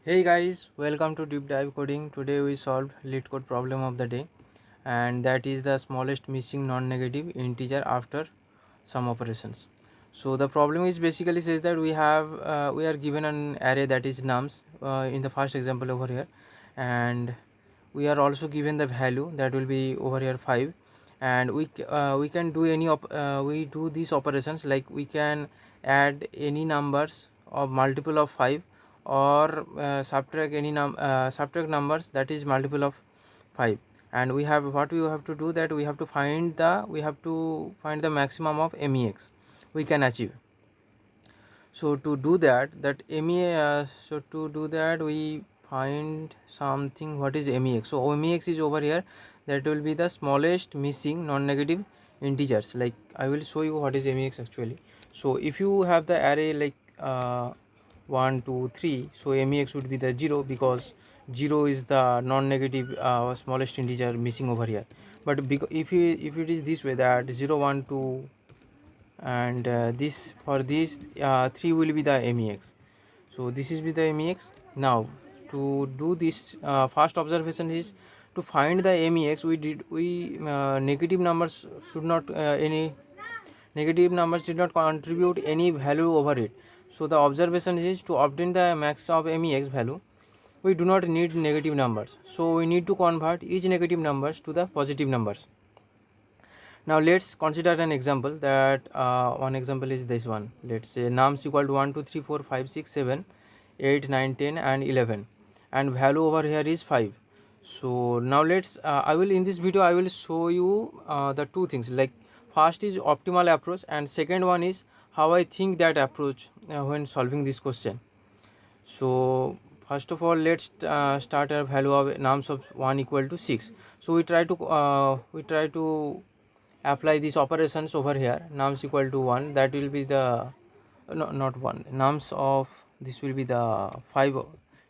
Hey guys, welcome to Deep Dive Coding. Today we solved LeetCode problem of the day, and that is the smallest missing non-negative integer after some operations. So the problem is basically says that we are given an array that is nums in the first example over here, and we are also given the value that will be over here 5, and we can do we do these operations like we can add any numbers of multiple of 5 or subtract numbers that is multiple of 5. And we have to do that we have to find the maximum of mex we can achieve. So to do that we find something what is mex. So mex is over here, that will be the smallest missing non-negative integers. Like I will show you what is mex actually. So if you have the array like 1 2 3, so mex would be the 0, because 0 is the non-negative smallest integer missing over here. But if it is this way, that 0 1 2, and this for this 3 will be the mex. So this is with the mex. Now to do this, first observation is to find the mex. Negative numbers should not any negative numbers did not contribute any value over it. So the observation is to obtain the max of mex value, we do not need negative numbers, so we need to convert each negative numbers to the positive numbers. Now let's consider an example. That one example is this one. Let's say nums equal to 1 2 3 4 5 6 7 8 9 10 and 11, and value over here is 5. So now let's I will in this video I will show you the two things, like first is optimal approach, and second one is how I think that approach when solving this question. So first of all, let's start a value of nums of 1 equal to 6. So we try to apply these operations over here. Nums equal to 1, that will be the no, not 1, nums of this will be the 5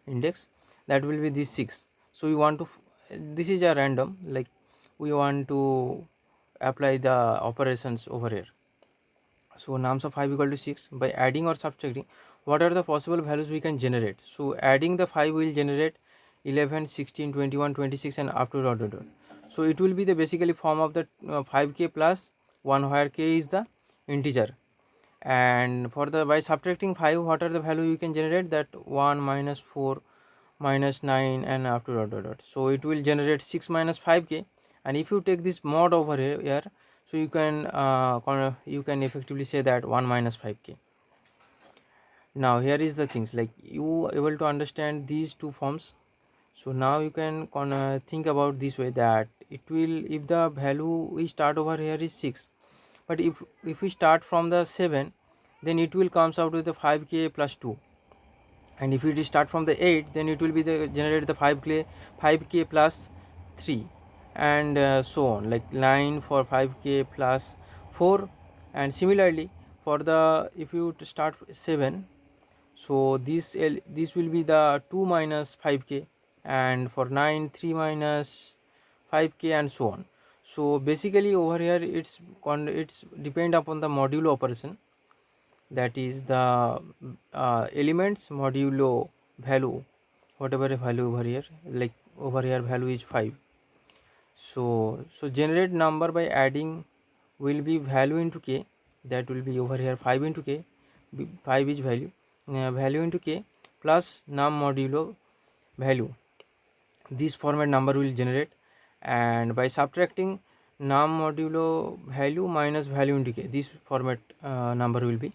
index, that will be this 6. So we want to this is a random, like we want to apply the operations over here. So nums of 5 equal to 6, by adding or subtracting, what are the possible values we can generate. So adding the 5 will generate 11 16 21 26 and up to dot dot dot. So it will be the basically form of the 5k plus 1, where k is the integer. And for the by subtracting 5, what are the value you can generate, that 1 minus 4 minus 9 and up to dot dot dot. So it will generate 6 minus 5k. And if you take this mod over here, so you can effectively say that 1 minus 5k. Now here is the things, like you able to understand these two forms. So now you can think about this way, that it will, if the value we start over here is 6, but if we start from the 7, then it will comes out with the 5k plus 2. And if it start from the 8, then it will be the generate the 5k plus 3, and so on, like 9 for 5k plus 4. And similarly for the, if you start 7, so this will be the 2 minus 5k, and for 9 3 minus 5k, and so on. So basically over here it's depend upon the modulo operation, that is the elements modulo value, whatever value over here, like over here value is 5. So generate number by adding will be value into k, that will be over here 5 into k, 5 is value into k plus num modulo value, this format number will generate. And by subtracting num modulo value minus value into k, this format number will be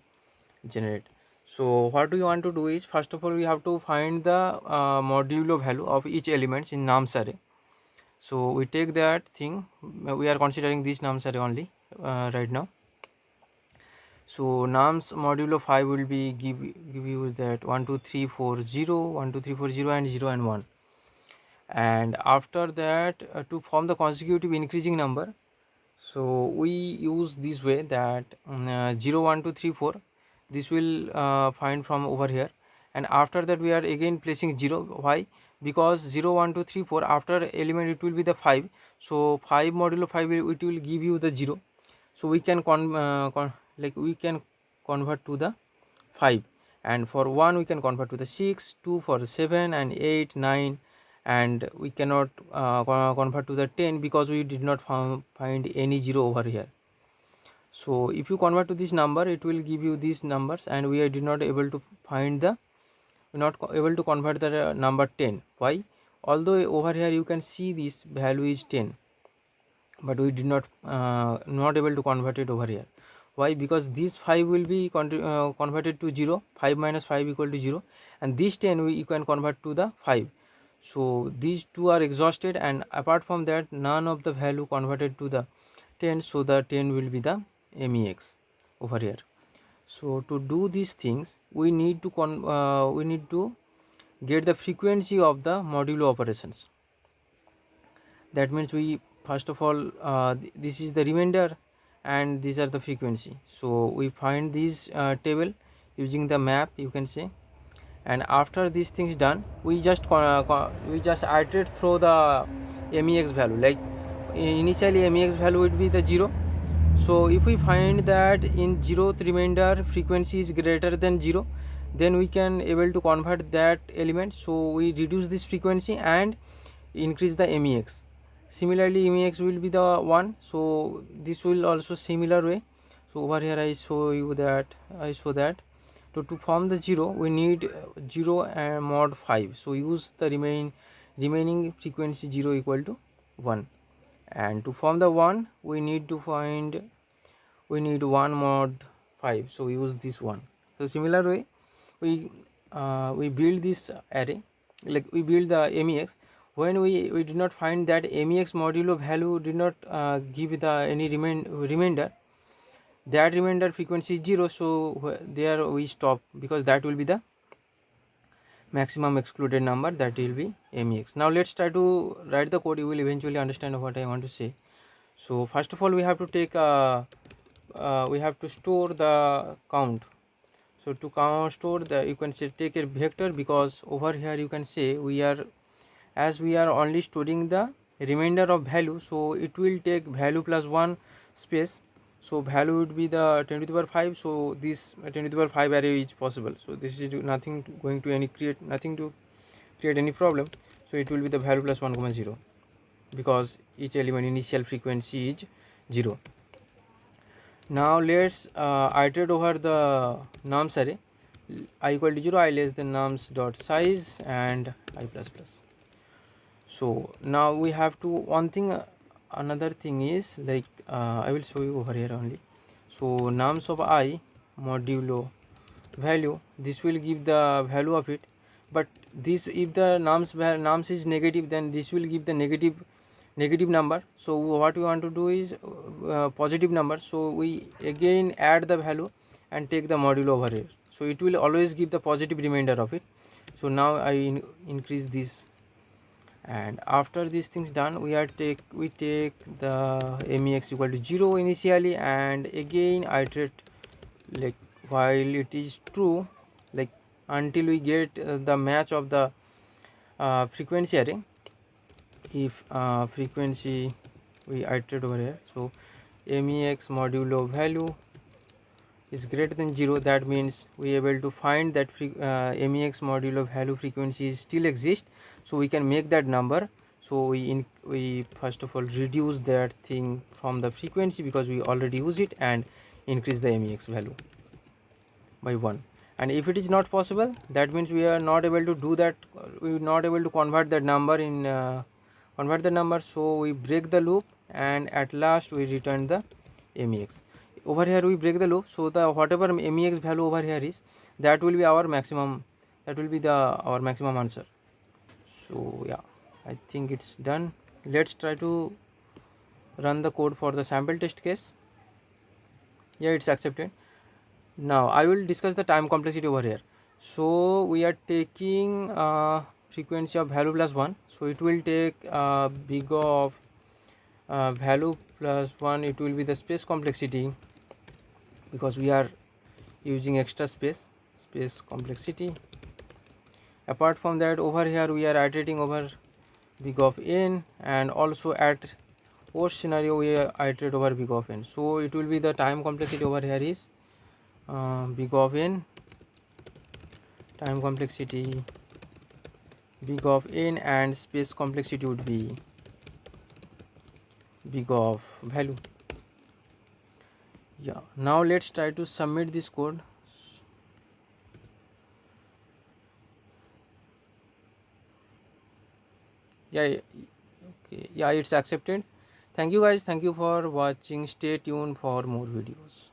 generate. So what we want to do is, first of all we have to find the modulo value of each elements in nums array. So we take that thing, we are considering this nums array only right now. So nums modulo 5 will be give you that 1 2 3 4 0 1 2 3 4 0 and 0 and 1. And after that to form the consecutive increasing number, so we use this way, that 0 1 2 3 4, this will find from over here. And after that we are again placing 0. Why? Because 0 1 2 3 4, after element it will be the 5. So 5 modulo 5 it will give you the 0. So we can we can convert to the 5. and for 1 we can convert to the 6, 2 for 7, and 8, 9, and we cannot convert to the 10 because we did not find any 0 over here. So if you convert to this number, it will give you these numbers, and we did not able to find the able to convert the number 10. Why? Although over here you can see this value is 10, but we did not able to convert it over here. Why? Because this 5 will be converted to 0. 5 minus 5 equal to 0, and this 10 you can convert to the 5. So these two are exhausted, and apart from that none of the value converted to the 10, so the 10 will be the MEX over here. So to do these things, we need to get the frequency of the modulo operations. That means we first of all this is the remainder and these are the frequency. So we find this table using the map, you can say, and after these things done, we just iterate through the MEX value. Like initially MEX value would be the 0. So if we find that in 0th remainder frequency is greater than 0, then we can able to convert that element. So we reduce this frequency and increase the MEX. Similarly MEX will be the 1, so this will also similar way. So over here I show that to form the 0 we need 0 and mod 5. So use the remaining frequency 0 equal to 1, and to form the 1 we need 1 mod 5. So use this one. So similar way we build this array, like we build the MEX. When we did not find that MEX modulo value did not give the any remainder, that remainder frequency is 0, so there we stop, because that will be the maximum excluded number, that will be MEX. Now let's try to write the code. You will eventually understand what I want to say. So first of all we have to take we have to store the count. So to store the, you can say take a vector, because over here you can say we are only storing the remainder of value, so it will take value plus 1 space. So value would be the 10 to the power 5. So this 10 to the power 5 array is possible. So this is nothing to create any problem. So it will be the value plus 1, 0, because each element initial frequency is 0. Now let's iterate over the nums array. I equal to 0, I less than nums dot size, and I plus plus. So now we have to another thing is, like I will show you over here only. So nums of I modulo value, this will give the value of it, but this, if the nums is negative, then this will give the negative number. So what we want to do is positive number. So we again add the value and take the modulo over here, so it will always give the positive remainder of it. So now I increase this, and after these things done, we take the MEX equal to 0 initially, and again iterate, like while it is true, like until we get the match of the frequency array. If frequency we iterate over here, so MEX modulo value is greater than 0, that means we able to find that MEX modulo value frequency still exists, so we can make that number. So we first of all reduce that thing from the frequency, because we already use it, and increase the MEX value by 1. And if it is not possible, that means we are not able to do that, we are not able to convert that number so we break the loop, and at last we return the MEX. Over here we break the loop, so the whatever MEX value over here is, that will be our maximum, our maximum answer. So yeah, I think it's done. Let's try to run the code for the sample test case. Yeah, it's accepted. Now I will discuss the time complexity over here. So we are taking frequency of value plus 1, so it will take big of value plus 1, it will be the space complexity, because we are using extra space complexity. Apart from that, over here we are iterating over big of n, and also at worst scenario we iterate over big of n. So it will be the time complexity over here is big of n time complexity big of n and space complexity would be big of value. Yeah, now let's try to submit this code. Yeah, okay, yeah, it's accepted. Thank you guys, thank you for watching. Stay tuned for more videos.